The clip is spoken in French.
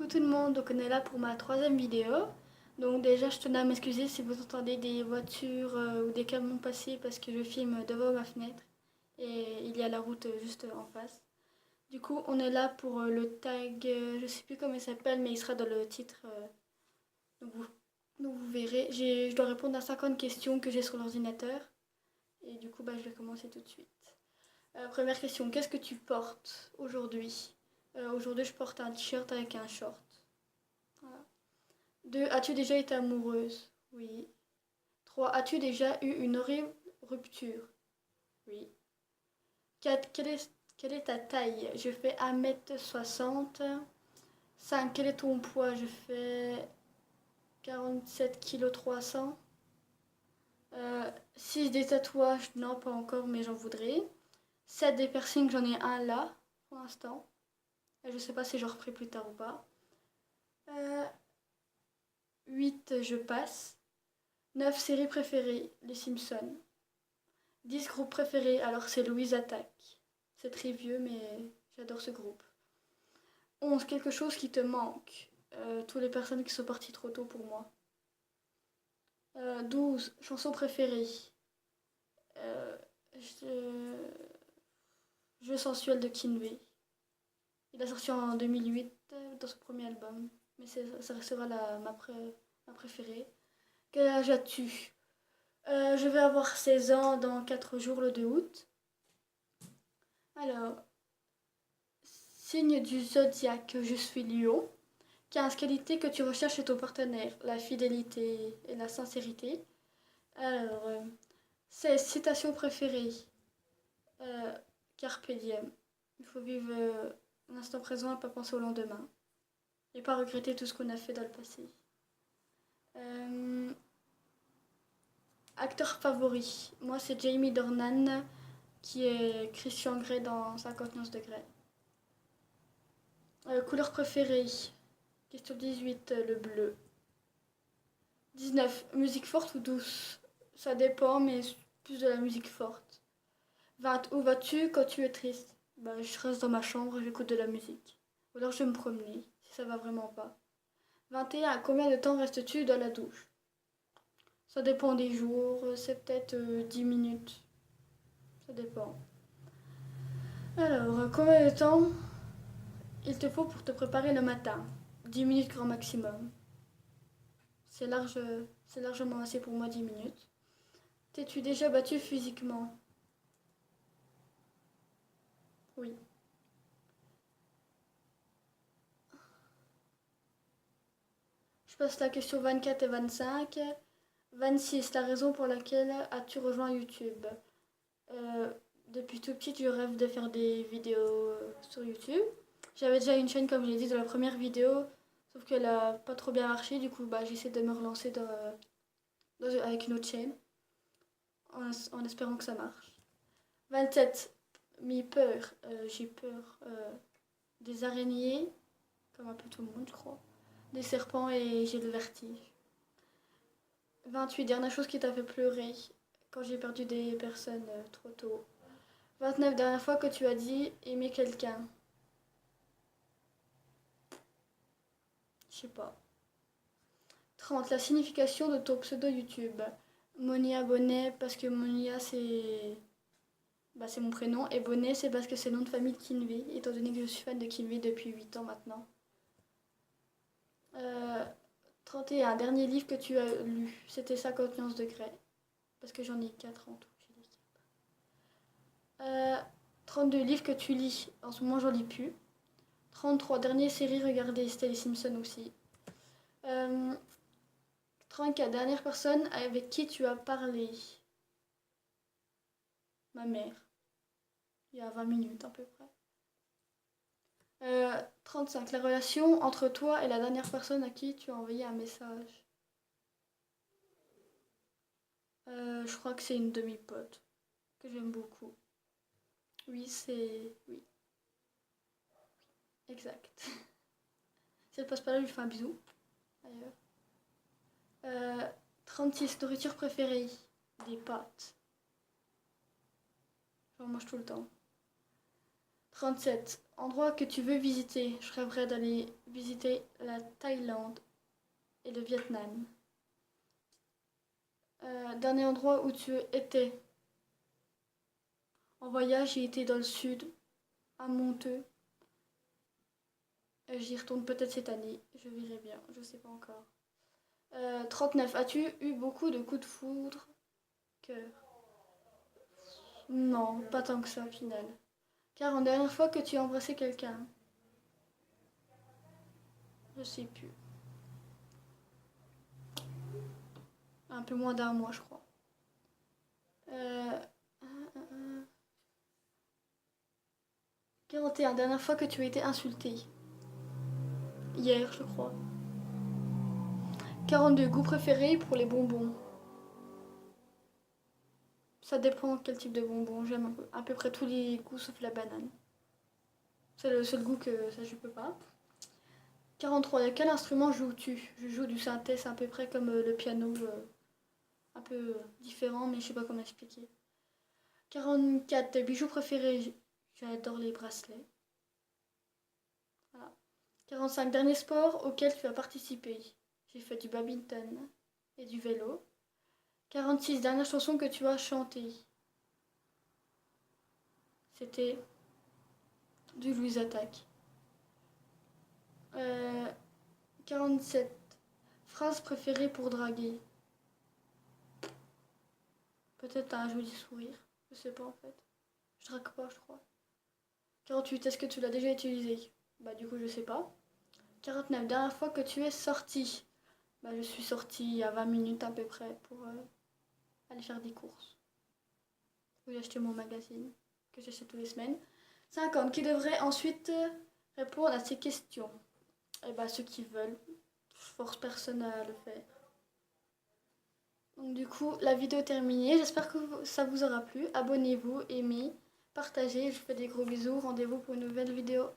Coucou tout le monde, donc on est là pour ma troisième vidéo. Donc déjà je tenais à m'excuser si vous entendez des voitures ou des camions passer parce que je filme devant ma fenêtre et il y a la route juste en face. Du coup on est là pour le tag, je sais plus comment il s'appelle mais il sera dans le titre. Donc, vous, donc vous verrez, je dois répondre à 50 questions que j'ai sur l'ordinateur. Et du coup je vais commencer tout de suite. Première question, qu'est-ce que tu portes aujourd'hui? Aujourd'hui je porte un t-shirt avec un short. Voilà. 2. As-tu déjà été amoureuse? Oui. 3. As-tu déjà eu une horrible rupture? Oui. 4. Quelle est ta taille? Je fais 1,60 m. 5. Quel est ton poids? Je fais 47,3 kg. 6. Des tatouages? Non, pas encore, mais j'en voudrais. 7. Des piercings? J'en ai un là, pour l'instant. Je sais pas si j'en referai plus tard ou pas. 8. Je passe. 9. Série préférée? Les Simpsons. 10 groupes préférés, alors c'est Louise Attaque. C'est très vieux, mais j'adore ce groupe. 11. Quelque chose qui te manque. Toutes les personnes qui sont parties trop tôt pour moi. 12. Chanson préférée. Euh, je... Jeu sensuel de Kinvey. Il a sorti en 2008 dans son premier album, mais ça restera ma préférée. Quel âge as-tu? Je vais avoir 16 ans dans 4 jours le 2 août. Alors, signe du zodiaque, je suis Lion. 15 qualités que tu recherches chez ton partenaire. La fidélité et la sincérité. Alors, 16 citations préférées. Euh, Carpe diem. Il faut vivre l'instant présent et pas penser au lendemain. Et pas regretter tout ce qu'on a fait dans le passé. Acteur favori. Moi, c'est Jamie Dornan qui est Christian Grey dans 50 nuances de Grey. Couleur préférée. Question 18, le bleu. 19, musique forte ou douce? Ça dépend, mais plus de la musique forte. 20, où vas-tu quand tu es triste? Je reste dans ma chambre et j'écoute de la musique. Ou alors je vais me promener, si ça va vraiment pas. 21, combien de temps restes-tu dans la douche? Ça dépend des jours, c'est peut-être 10 minutes. Ça dépend. Alors, combien de temps il te faut pour te préparer le matin? 10 minutes grand maximum. C'est largement assez pour moi 10 minutes. T'es-tu déjà battu physiquement? Oui. Je passe la question 24 et 25. 26, la raison pour laquelle as-tu rejoint YouTube? Depuis tout petit, je rêve de faire des vidéos sur YouTube. J'avais déjà une chaîne, comme je l'ai dit, dans la première vidéo, sauf qu'elle a pas trop bien marché. Du coup, j'essaie de me relancer avec une autre chaîne, en espérant que ça marche. 27, mis peur. J'ai peur des araignées, comme un peu tout le monde, je crois. Des serpents et j'ai le vertige. 28, dernière chose qui t'a fait pleurer quand j'ai perdu des personnes trop tôt. 29, dernière fois que tu as dit aimer quelqu'un. Je sais pas. 30, la signification de ton pseudo YouTube. Monia Bonnet, parce que Monia c'est mon prénom, et Bonnet c'est parce que c'est le nom de famille de Kinvey, étant donné que je suis fan de Kinvey depuis 8 ans maintenant. 31, dernier livre que tu as lu, c'était 50 nuances de Grey, parce que j'en ai 4 en tout. 32 livres que tu lis, en ce moment j'en lis plus. 33 dernières séries regardées, c'était les Simpsons aussi. 34 dernière personne avec qui tu as parlé. Ma mère, il y a 20 minutes à peu près. 35, la relation entre toi et la dernière personne à qui tu as envoyé un message. Je crois que c'est une demi-pote que j'aime beaucoup. Oui, oui, exact. Si elle passe par là, je lui fais un bisou. D'ailleurs. 36, nourriture préférée. Des pâtes. J'en mange tout le temps. 37, Endroit que tu veux visiter. Je rêverais d'aller visiter la Thaïlande et le Vietnam. Dernier endroit où tu étais. En voyage, j'ai été dans le sud, à Monteux. J'y retourne peut-être cette année. Je verrai bien. Je sais pas encore. 39. As-tu eu beaucoup de coups de foudre? Cœur. Non, pas tant que ça, au final. 40. Dernière fois que tu as embrassé quelqu'un? Je sais plus. Un peu moins d'un mois, je crois. Euh, 41. Dernière fois que tu as été insulté? Hier, je crois. 42. Goût préféré pour les bonbons? Ça dépend quel type de bonbons. J'aime à peu près tous les goûts sauf la banane. C'est le seul goût que ça je peux pas. 43. De quel instrument joues-tu? Je joue du synthé, c'est à peu près comme le piano, un peu différent, mais je sais pas comment expliquer. 44. Bijoux préférés? J'adore les bracelets. Voilà. 45. Dernier sport auquel tu as participé? J'ai fait du badminton et du vélo. 46. Dernière chanson que tu as chantée? C'était du Louise Attaque. 47. Phrase préférée pour draguer? Peut-être un joli sourire. Je sais pas en fait. Je drague pas, je crois. 48. Est-ce que tu l'as déjà utilisé? Bah du coup je sais pas. 49. Dernière fois que tu es sorti? Bah je suis sortie il y a 20 minutes à peu près pour aller faire des courses. J'ai acheté mon magazine que j'achète toutes les semaines. 50. Qui devrait ensuite répondre à ces questions? Et bah ceux qui veulent. Je force personne à le faire. Donc du coup, la vidéo est terminée. J'espère que ça vous aura plu. Abonnez-vous, aimez, partagez. Je vous fais des gros bisous. Rendez-vous pour une nouvelle vidéo.